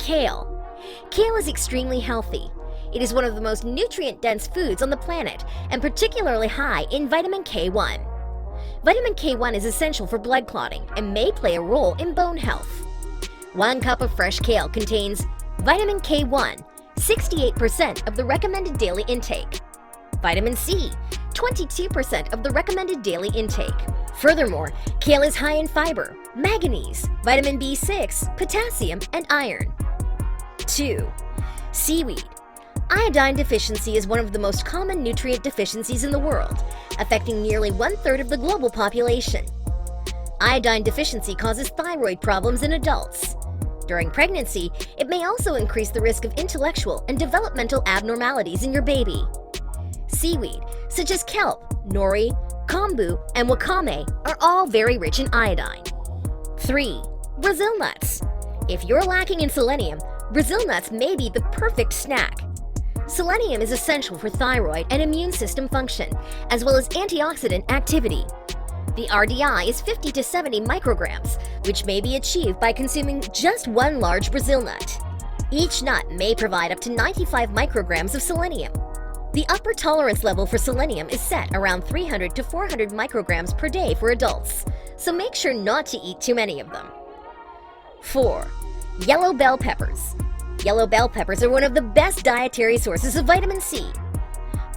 Kale. Kale is extremely healthy. It is one of the most nutrient-dense foods on the planet and particularly high in vitamin K1. Vitamin K1 is essential for blood clotting and may play a role in bone health. 1 cup of fresh kale contains vitamin K1, 68% of the recommended daily intake. Vitamin C, 22% of the recommended daily intake. Furthermore, kale is high in fiber, manganese, vitamin B6, potassium, and iron. 2. Seaweed. Iodine deficiency is one of the most common nutrient deficiencies in the world, affecting nearly 1/3 of the global population. Iodine deficiency causes thyroid problems in adults. During pregnancy, it may also increase the risk of intellectual and developmental abnormalities in your baby. Seaweed, such as kelp, nori, kombu, and wakame, are all very rich in iodine. 3. Brazil nuts. If you're lacking in selenium, Brazil nuts may be the perfect snack. Selenium is essential for thyroid and immune system function, as well as antioxidant activity. The RDI is 50 to 70 micrograms, which may be achieved by consuming just 1 large Brazil nut. Each nut may provide up to 95 micrograms of selenium. The upper tolerance level for selenium is set around 300 to 400 micrograms per day for adults, so make sure not to eat too many of them. 4. Yellow bell peppers. Yellow bell peppers are one of the best dietary sources of vitamin C.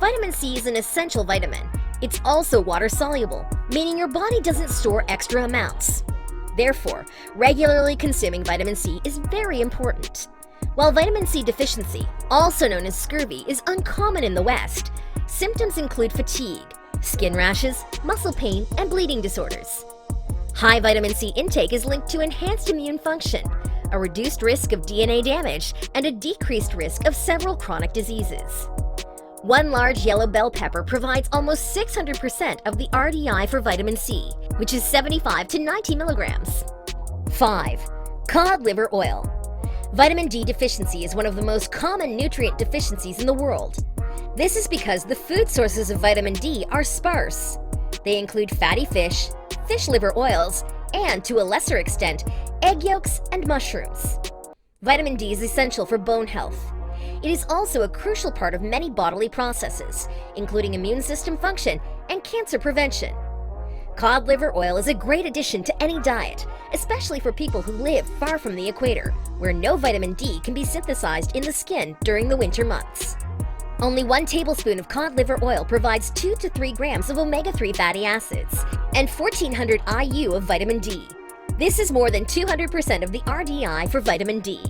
Vitamin C is an essential vitamin. It's also water-soluble, meaning your body doesn't store extra amounts. Therefore, regularly consuming vitamin C is very important. While vitamin C deficiency, also known as scurvy, is uncommon in the West, symptoms include fatigue, skin rashes, muscle pain, and bleeding disorders. High vitamin C intake is linked to enhanced immune function, a reduced risk of DNA damage, and a decreased risk of several chronic diseases. 1 large yellow bell pepper provides almost 600% of the RDI for vitamin C, which is 75 to 90 milligrams. 5. Cod liver oil. Vitamin D deficiency is one of the most common nutrient deficiencies in the world. This is because the food sources of vitamin D are sparse. They include fatty fish, fish liver oils, and, to a lesser extent, egg yolks and mushrooms. Vitamin D is essential for bone health. It is also a crucial part of many bodily processes, including immune system function and cancer prevention. Cod liver oil is a great addition to any diet, especially for people who live far from the equator, where no vitamin D can be synthesized in the skin during the winter months. Only 1 tablespoon of cod liver oil provides 2 to 3 grams of omega-3 fatty acids and 1400 IU of vitamin D. This is more than 200% of the RDI for vitamin D.